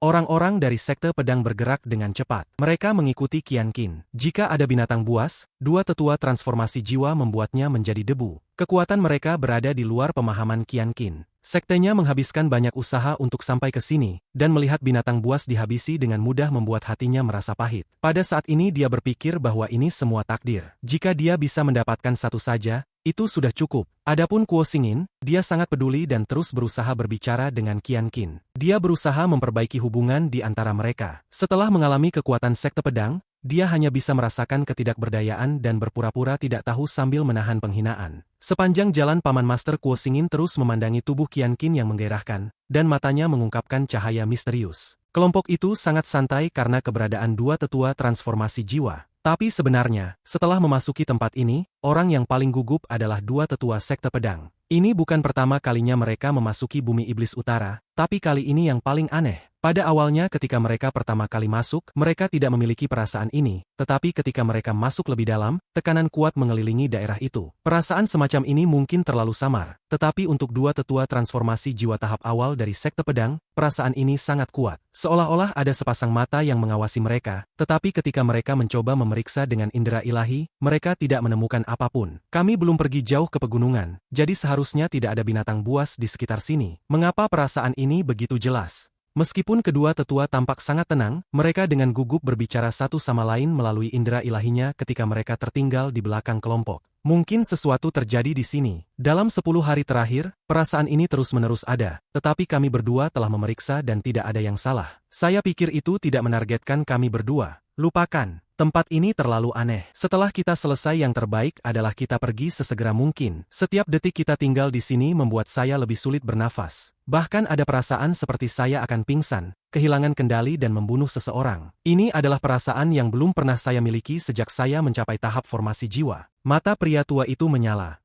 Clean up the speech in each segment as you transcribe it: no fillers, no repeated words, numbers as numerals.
Orang-orang dari Sekte Pedang bergerak dengan cepat. Mereka mengikuti Qianqin. Jika ada binatang buas, dua tetua transformasi jiwa membuatnya menjadi debu. Kekuatan mereka berada di luar pemahaman Qianqin. Sektenya menghabiskan banyak usaha untuk sampai ke sini, dan melihat binatang buas dihabisi dengan mudah membuat hatinya merasa pahit. Pada saat ini dia berpikir bahwa ini semua takdir. Jika dia bisa mendapatkan satu saja, itu sudah cukup. Adapun Kuo Xingyin, dia sangat peduli dan terus berusaha berbicara dengan Qianqin. Dia berusaha memperbaiki hubungan di antara mereka. Setelah mengalami kekuatan Sekte Pedang, dia hanya bisa merasakan ketidakberdayaan dan berpura-pura tidak tahu sambil menahan penghinaan. Sepanjang jalan Paman Master Kuo Xingyin terus memandangi tubuh Qianqin yang menggairahkan, dan matanya mengungkapkan cahaya misterius. Kelompok itu sangat santai karena keberadaan dua tetua transformasi jiwa. Tapi sebenarnya, setelah memasuki tempat ini, orang yang paling gugup adalah dua tetua Sekte Pedang. Ini bukan pertama kalinya mereka memasuki bumi iblis utara, tapi kali ini yang paling aneh. Pada awalnya ketika mereka pertama kali masuk, mereka tidak memiliki perasaan ini, tetapi ketika mereka masuk lebih dalam, tekanan kuat mengelilingi daerah itu. Perasaan semacam ini mungkin terlalu samar, tetapi untuk dua tetua transformasi jiwa tahap awal dari Sekte Pedang, perasaan ini sangat kuat. Seolah-olah ada sepasang mata yang mengawasi mereka, tetapi ketika mereka mencoba memeriksa dengan indera ilahi, mereka tidak menemukan apapun. Kami belum pergi jauh ke pegunungan, jadi seharusnya tidak ada binatang buas di sekitar sini. Mengapa perasaan ini begitu jelas? Meskipun kedua tetua tampak sangat tenang, mereka dengan gugup berbicara satu sama lain melalui indera ilahinya ketika mereka tertinggal di belakang kelompok. Mungkin sesuatu terjadi di sini. Dalam 10 hari terakhir, perasaan ini terus-menerus ada, tetapi kami berdua telah memeriksa dan tidak ada yang salah. Saya pikir itu tidak menargetkan kami berdua. Lupakan. Tempat ini terlalu aneh. Setelah kita selesai, yang terbaik adalah kita pergi sesegera mungkin. Setiap detik kita tinggal di sini membuat saya lebih sulit bernafas. Bahkan ada perasaan seperti saya akan pingsan, kehilangan kendali dan membunuh seseorang. Ini adalah perasaan yang belum pernah saya miliki sejak saya mencapai tahap formasi jiwa. Mata pria tua itu menyala.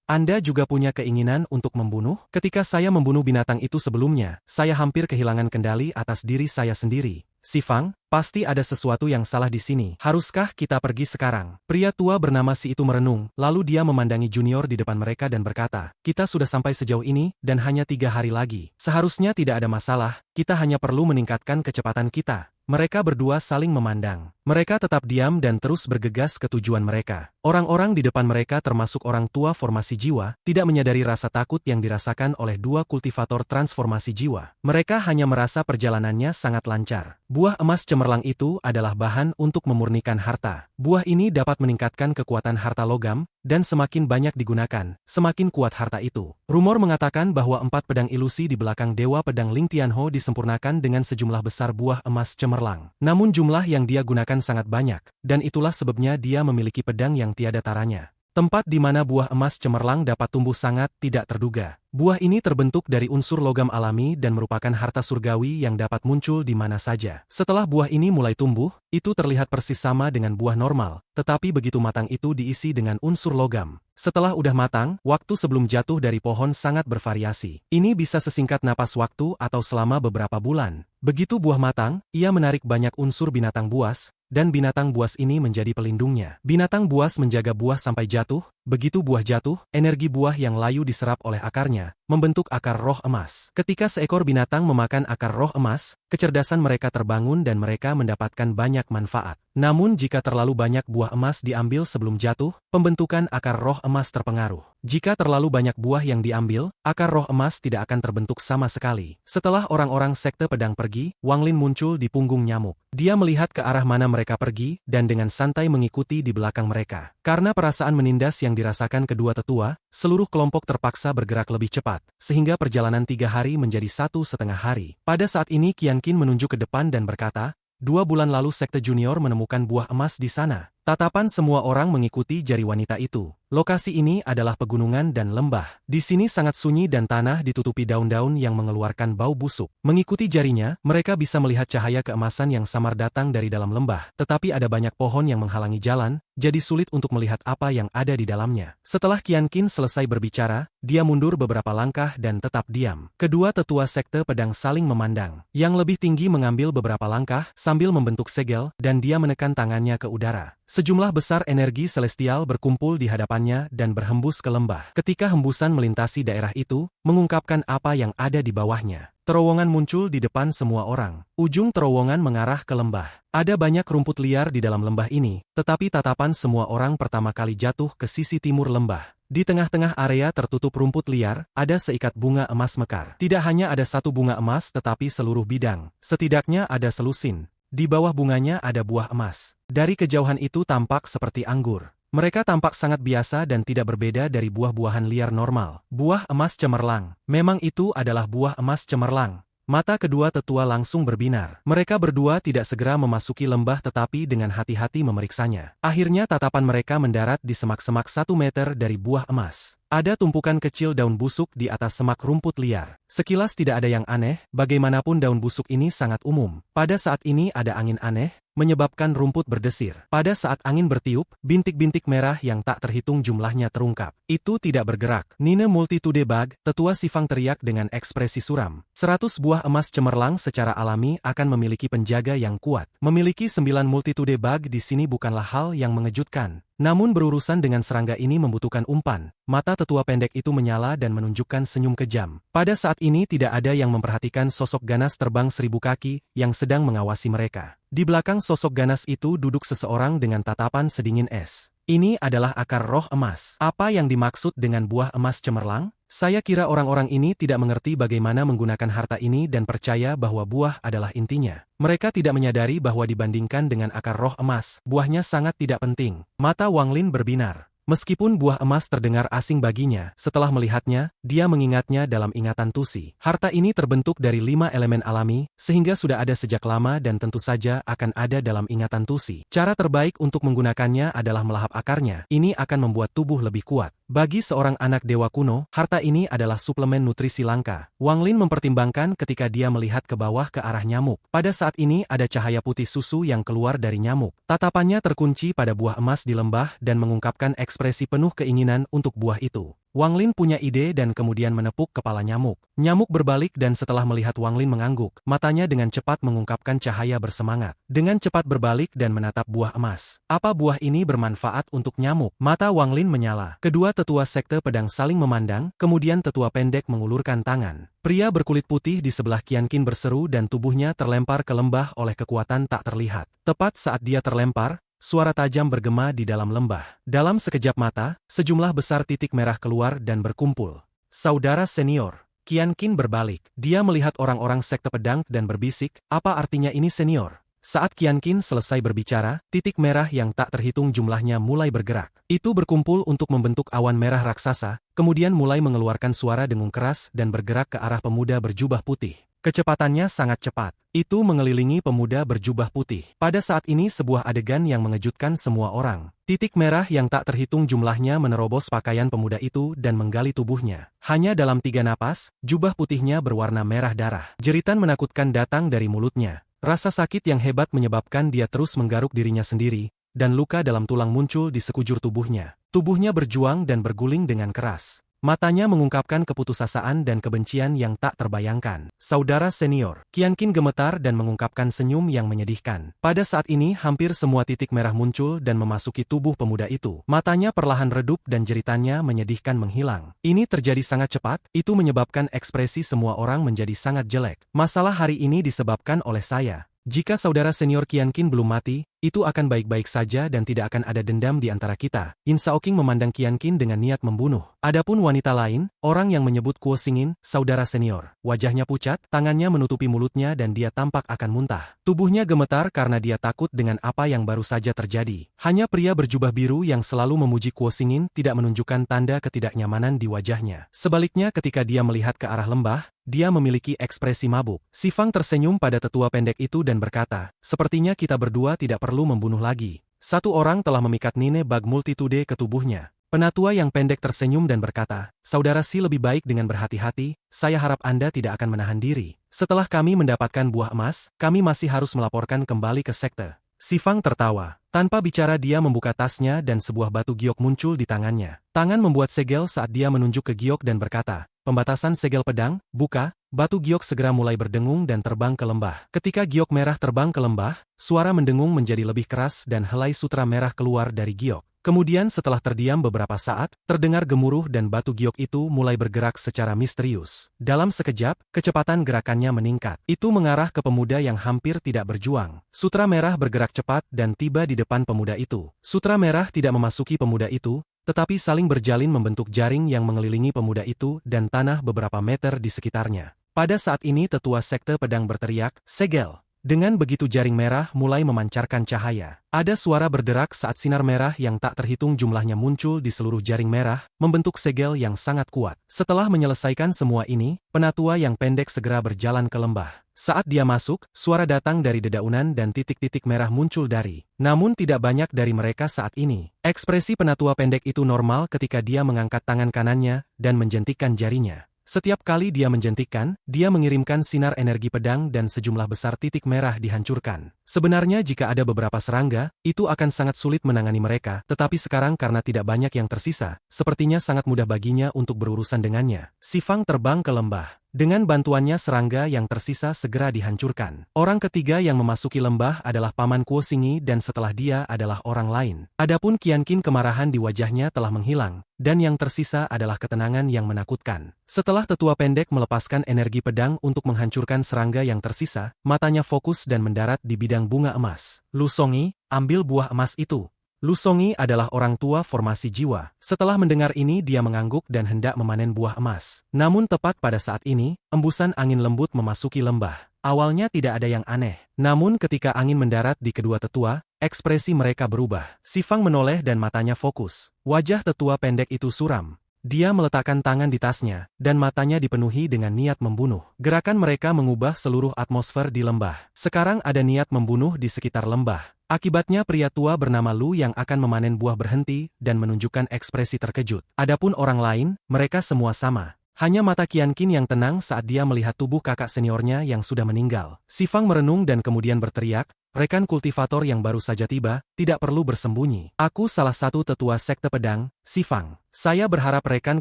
Anda juga punya keinginan untuk membunuh? Ketika saya membunuh binatang itu sebelumnya, saya hampir kehilangan kendali atas diri saya sendiri. Si Fang, pasti ada sesuatu yang salah di sini. Haruskah kita pergi sekarang? Pria tua bernama Si itu merenung, lalu dia memandangi junior di depan mereka dan berkata, kita sudah sampai sejauh ini, dan hanya 3 hari lagi. Seharusnya tidak ada masalah, kita hanya perlu meningkatkan kecepatan kita. Mereka berdua saling memandang. Mereka tetap diam dan terus bergegas ke tujuan mereka. Orang-orang di depan mereka termasuk orang tua formasi jiwa, tidak menyadari rasa takut yang dirasakan oleh dua kultivator transformasi jiwa. Mereka hanya merasa perjalanannya sangat lancar. Buah emas cemerlang itu adalah bahan untuk memurnikan harta. Buah ini dapat meningkatkan kekuatan harta logam, dan semakin banyak digunakan, semakin kuat harta itu. Rumor mengatakan bahwa 4 pedang ilusi di belakang Dewa Pedang Ling Tianho disempurnakan dengan sejumlah besar buah emas cemerlang. Namun jumlah yang dia gunakan sangat banyak, dan itulah sebabnya dia memiliki pedang yang tiada taranya. Tempat di mana buah emas cemerlang dapat tumbuh sangat tidak terduga. Buah ini terbentuk dari unsur logam alami dan merupakan harta surgawi yang dapat muncul di mana saja. Setelah buah ini mulai tumbuh, itu terlihat persis sama dengan buah normal, tetapi begitu matang itu diisi dengan unsur logam. Setelah udah matang, waktu sebelum jatuh dari pohon sangat bervariasi. Ini bisa sesingkat napas waktu atau selama beberapa bulan. Begitu buah matang, ia menarik banyak unsur binatang buas, dan binatang buas ini menjadi pelindungnya. Binatang buas menjaga buah sampai jatuh. Begitu buah jatuh, energi buah yang layu diserap oleh akarnya, membentuk akar roh emas. Ketika seekor binatang memakan akar roh emas, kecerdasan mereka terbangun dan mereka mendapatkan banyak manfaat. Namun jika terlalu banyak buah emas diambil sebelum jatuh, pembentukan akar roh emas terpengaruh. Jika terlalu banyak buah yang diambil, akar roh emas tidak akan terbentuk sama sekali. Setelah orang-orang Sekte Pedang pergi, Wang Lin muncul di punggung nyamuk. Dia melihat ke arah mana mereka pergi, dan dengan santai mengikuti di belakang mereka. Karena perasaan menindas yang dirasakan kedua tetua, seluruh kelompok terpaksa bergerak lebih cepat, sehingga perjalanan 3 hari menjadi 1,5 hari. Pada saat ini Qianqin menunjuk ke depan dan berkata, 2 bulan lalu Sekte Junior menemukan buah emas di sana. Tatapan semua orang mengikuti jari wanita itu. Lokasi ini adalah pegunungan dan lembah. Di sini sangat sunyi dan tanah ditutupi daun-daun yang mengeluarkan bau busuk. Mengikuti jarinya, mereka bisa melihat cahaya keemasan yang samar datang dari dalam lembah. Tetapi ada banyak pohon yang menghalangi jalan, jadi sulit untuk melihat apa yang ada di dalamnya. Setelah Qianqin selesai berbicara, dia mundur beberapa langkah dan tetap diam. Kedua tetua Sekte Pedang saling memandang. Yang lebih tinggi mengambil beberapa langkah sambil membentuk segel, dan dia menekan tangannya ke udara. Sejumlah besar energi celestial berkumpul di hadapannya dan berhembus ke lembah. Ketika hembusan melintasi daerah itu, mengungkapkan apa yang ada di bawahnya. Terowongan muncul di depan semua orang. Ujung terowongan mengarah ke lembah. Ada banyak rumput liar di dalam lembah ini, tetapi tatapan semua orang pertama kali jatuh ke sisi timur lembah. Di tengah-tengah area tertutup rumput liar, ada seikat bunga emas mekar. Tidak hanya ada satu bunga emas tetapi seluruh bidang. Setidaknya ada selusin. Di bawah bunganya ada buah emas. Dari kejauhan itu tampak seperti anggur. Mereka tampak sangat biasa dan tidak berbeda dari buah-buahan liar normal. Buah emas cemerlang. Memang itu adalah buah emas cemerlang. Mata kedua tetua langsung berbinar. Mereka berdua tidak segera memasuki lembah tetapi dengan hati-hati memeriksanya. Akhirnya tatapan mereka mendarat di semak-semak 1 meter dari buah emas. Ada tumpukan kecil daun busuk di atas semak rumput liar. Sekilas tidak ada yang aneh, bagaimanapun daun busuk ini sangat umum. Pada saat ini ada angin aneh, menyebabkan rumput berdesir. Pada saat angin bertiup, bintik-bintik merah yang tak terhitung jumlahnya terungkap. Itu tidak bergerak. Nine multitude bag, tetua Sifang teriak dengan ekspresi suram. 100 buah emas cemerlang secara alami akan memiliki penjaga yang kuat. Memiliki 9 multitude bag di sini bukanlah hal yang mengejutkan. Namun berurusan dengan serangga ini membutuhkan umpan. Mata tetua pendek itu menyala dan menunjukkan senyum kejam. Pada saat ini tidak ada yang memperhatikan sosok ganas terbang 1000 kaki yang sedang mengawasi mereka. Di belakang sosok ganas itu duduk seseorang dengan tatapan sedingin es. Ini adalah akar roh emas. Apa yang dimaksud dengan buah emas cemerlang? Saya kira orang-orang ini tidak mengerti bagaimana menggunakan harta ini dan percaya bahwa buah adalah intinya. Mereka tidak menyadari bahwa dibandingkan dengan akar roh emas, buahnya sangat tidak penting. Mata Wang Lin berbinar. Meskipun buah emas terdengar asing baginya, setelah melihatnya, dia mengingatnya dalam ingatan Tusi. Harta ini terbentuk dari 5 elemen alami, sehingga sudah ada sejak lama dan tentu saja akan ada dalam ingatan Tusi. Cara terbaik untuk menggunakannya adalah melahap akarnya. Ini akan membuat tubuh lebih kuat. Bagi seorang anak dewa kuno, harta ini adalah suplemen nutrisi langka. Wang Lin mempertimbangkan ketika dia melihat ke bawah ke arah nyamuk. Pada saat ini ada cahaya putih susu yang keluar dari nyamuk. Tatapannya terkunci pada buah emas di lembah dan mengungkapkan ekspresi penuh keinginan untuk buah itu. Wang Lin punya ide dan kemudian menepuk kepala nyamuk. Nyamuk berbalik dan setelah melihat Wang Lin mengangguk, matanya dengan cepat mengungkapkan cahaya bersemangat. Dengan cepat berbalik dan menatap buah emas. Apa buah ini bermanfaat untuk nyamuk? Mata Wang Lin menyala. Kedua tetua sekte pedang saling memandang, kemudian tetua pendek mengulurkan tangan. Pria berkulit putih di sebelah Qianqin berseru dan tubuhnya terlempar ke lembah oleh kekuatan tak terlihat. Tepat saat dia terlempar, suara tajam bergema di dalam lembah. Dalam sekejap mata, sejumlah besar titik merah keluar dan berkumpul. Saudara senior, Qianqin berbalik. Dia melihat orang-orang sekte pedang dan berbisik, apa artinya ini senior? Saat Qianqin selesai berbicara, titik merah yang tak terhitung jumlahnya mulai bergerak. Itu berkumpul untuk membentuk awan merah raksasa, kemudian mulai mengeluarkan suara dengung keras dan bergerak ke arah pemuda berjubah putih. Kecepatannya sangat cepat. Itu mengelilingi pemuda berjubah putih. Pada saat ini sebuah adegan yang mengejutkan semua orang. Titik merah yang tak terhitung jumlahnya menerobos pakaian pemuda itu dan menggali tubuhnya. Hanya dalam 3 napas, jubah putihnya berwarna merah darah. Jeritan menakutkan datang dari mulutnya. Rasa sakit yang hebat menyebabkan dia terus menggaruk dirinya sendiri, dan luka dalam tulang muncul di sekujur tubuhnya. Tubuhnya berjuang dan berguling dengan keras. Matanya mengungkapkan keputusasaan dan kebencian yang tak terbayangkan. Saudara senior, Qianqin gemetar dan mengungkapkan senyum yang menyedihkan. Pada saat ini hampir semua titik merah muncul dan memasuki tubuh pemuda itu. Matanya perlahan redup dan jeritannya menyedihkan menghilang. Ini terjadi sangat cepat, itu menyebabkan ekspresi semua orang menjadi sangat jelek. Masalah hari ini disebabkan oleh saya. Jika saudara senior Qianqin belum mati, itu akan baik-baik saja dan tidak akan ada dendam di antara kita. In Shaoqing memandang Qianqin dengan niat membunuh. Adapun wanita lain, orang yang menyebut Kuo Xingin, saudara senior. Wajahnya pucat, tangannya menutupi mulutnya dan dia tampak akan muntah. Tubuhnya gemetar karena dia takut dengan apa yang baru saja terjadi. Hanya pria berjubah biru yang selalu memuji Kuo Xingin tidak menunjukkan tanda ketidaknyamanan di wajahnya. Sebaliknya ketika dia melihat ke arah lembah, dia memiliki ekspresi mabuk. Sifang tersenyum pada tetua pendek itu dan berkata, sepertinya kita berdua tidak perlu membunuh lagi. Satu orang telah memikat Nine Bag Multitude ke tubuhnya. Penatua yang pendek tersenyum dan berkata, saudara Si lebih baik dengan berhati-hati, saya harap Anda tidak akan menahan diri. Setelah kami mendapatkan buah emas, kami masih harus melaporkan kembali ke sekte. Sifang tertawa. Tanpa bicara dia membuka tasnya dan sebuah batu giok muncul di tangannya. Tangan membuat segel saat dia menunjuk ke giok dan berkata, pembatasan segel pedang, buka. Batu giok segera mulai berdengung dan terbang ke lembah. Ketika giok merah terbang ke lembah, suara mendengung menjadi lebih keras dan helai sutra merah keluar dari giok. Kemudian setelah terdiam beberapa saat, terdengar gemuruh dan batu giok itu mulai bergerak secara misterius. Dalam sekejap, kecepatan gerakannya meningkat. Itu mengarah ke pemuda yang hampir tidak berjuang. Sutra merah bergerak cepat dan tiba di depan pemuda itu. Sutra merah tidak memasuki pemuda itu, tetapi saling berjalin membentuk jaring yang mengelilingi pemuda itu dan tanah beberapa meter di sekitarnya. Pada saat ini tetua sekte pedang berteriak, "Segel!" Dengan begitu jaring merah mulai memancarkan cahaya. Ada suara berderak saat sinar merah yang tak terhitung jumlahnya muncul di seluruh jaring merah, membentuk segel yang sangat kuat. Setelah menyelesaikan semua ini, penatua yang pendek segera berjalan ke lembah. Saat dia masuk, suara datang dari dedaunan dan titik-titik merah muncul dari. Namun tidak banyak dari mereka saat ini. Ekspresi penatua pendek itu normal ketika dia mengangkat tangan kanannya dan menjentikkan jarinya. Setiap kali dia menjentikkan, dia mengirimkan sinar energi pedang dan sejumlah besar titik merah dihancurkan. Sebenarnya jika ada beberapa serangga, itu akan sangat sulit menangani mereka, tetapi sekarang karena tidak banyak yang tersisa, sepertinya sangat mudah baginya untuk berurusan dengannya. Si Fang terbang ke lembah. Dengan bantuannya serangga yang tersisa segera dihancurkan. Orang ketiga yang memasuki lembah adalah Paman Kuo Singi dan setelah dia adalah orang lain. Adapun Qianqin kemarahan di wajahnya telah menghilang, dan yang tersisa adalah ketenangan yang menakutkan. Setelah tetua pendek melepaskan energi pedang untuk menghancurkan serangga yang tersisa, matanya fokus dan mendarat di bidang bunga emas. Lu Songi, ambil buah emas itu. Lu Songi adalah orang tua formasi jiwa. Setelah mendengar ini dia mengangguk dan hendak memanen buah emas. Namun tepat pada saat ini, embusan angin lembut memasuki lembah. Awalnya tidak ada yang aneh. Namun ketika angin mendarat di kedua tetua, ekspresi mereka berubah. Si Fang menoleh dan matanya fokus. Wajah tetua pendek itu suram. Dia meletakkan tangan di tasnya, dan matanya dipenuhi dengan niat membunuh. Gerakan mereka mengubah seluruh atmosfer di lembah. Sekarang ada niat membunuh di sekitar lembah. Akibatnya pria tua bernama Lu yang akan memanen buah berhenti dan menunjukkan ekspresi terkejut. Adapun orang lain, mereka semua sama. Hanya mata Qianqin yang tenang saat dia melihat tubuh kakak seniornya yang sudah meninggal. Si Fang merenung dan kemudian berteriak, "Rekan kultivator yang baru saja tiba, tidak perlu bersembunyi. Aku salah satu tetua sekte pedang, Si Fang. Saya berharap rekan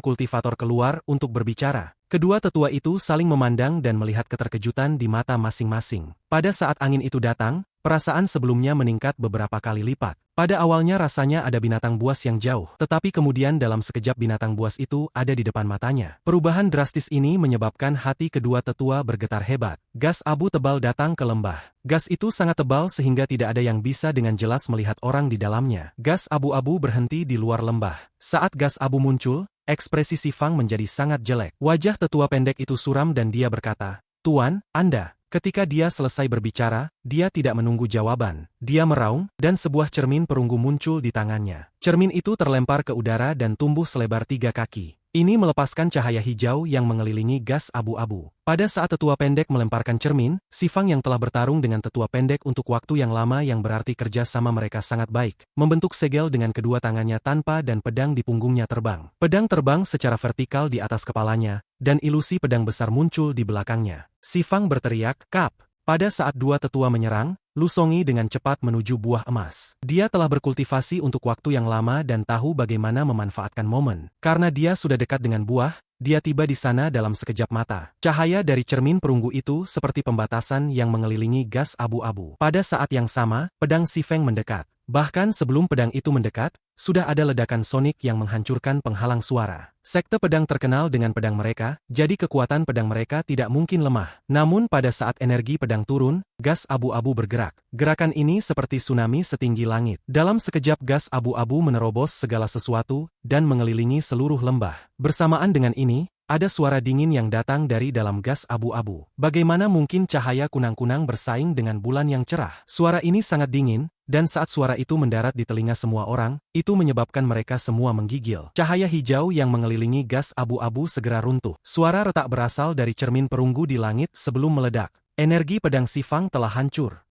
kultivator keluar untuk berbicara." Kedua tetua itu saling memandang dan melihat keterkejutan di mata masing-masing. Pada saat angin itu datang, perasaan sebelumnya meningkat beberapa kali lipat. Pada awalnya rasanya ada binatang buas yang jauh, tetapi kemudian dalam sekejap binatang buas itu ada di depan matanya. Perubahan drastis ini menyebabkan hati kedua tetua bergetar hebat. Gas abu tebal datang ke lembah. Gas itu sangat tebal sehingga tidak ada yang bisa dengan jelas melihat orang di dalamnya. Gas abu-abu berhenti di luar lembah. Saat gas abu muncul, ekspresi Si Fang menjadi sangat jelek. Wajah tetua pendek itu suram dan dia berkata, "Tuan, Anda." Ketika dia selesai berbicara, dia tidak menunggu jawaban. Dia meraung, dan sebuah cermin perunggu muncul di tangannya. Cermin itu terlempar ke udara dan tumbuh selebar 3 kaki. Ini melepaskan cahaya hijau yang mengelilingi gas abu-abu. Pada saat tetua pendek melemparkan cermin, Si Fang yang telah bertarung dengan tetua pendek untuk waktu yang lama yang berarti kerja sama mereka sangat baik, membentuk segel dengan kedua tangannya tanpa dan pedang di punggungnya terbang. Pedang terbang secara vertikal di atas kepalanya, dan ilusi pedang besar muncul di belakangnya. Si Fang berteriak, "Kap!" Pada saat dua tetua menyerang, Lu Songi dengan cepat menuju buah emas. Dia telah berkultivasi untuk waktu yang lama dan tahu bagaimana memanfaatkan momen. Karena dia sudah dekat dengan buah, dia tiba di sana dalam sekejap mata. Cahaya dari cermin perunggu itu seperti pembatasan yang mengelilingi gas abu-abu. Pada saat yang sama, pedang Si Feng mendekat. Bahkan sebelum pedang itu mendekat, sudah ada ledakan sonik yang menghancurkan penghalang suara. Sekte pedang terkenal dengan pedang mereka, jadi kekuatan pedang mereka tidak mungkin lemah. Namun pada saat energi pedang turun, gas abu-abu bergerak. Gerakan ini seperti tsunami setinggi langit. Dalam sekejap gas abu-abu menerobos segala sesuatu dan mengelilingi seluruh lembah. Bersamaan dengan ini, ada suara dingin yang datang dari dalam gas abu-abu. Bagaimana mungkin cahaya kunang-kunang bersaing dengan bulan yang cerah? Suara ini sangat dingin, dan saat suara itu mendarat di telinga semua orang, itu menyebabkan mereka semua menggigil. Cahaya hijau yang mengelilingi gas abu-abu segera runtuh. Suara retak berasal dari cermin perunggu di langit sebelum meledak. Energi pedang Si Fang telah hancur.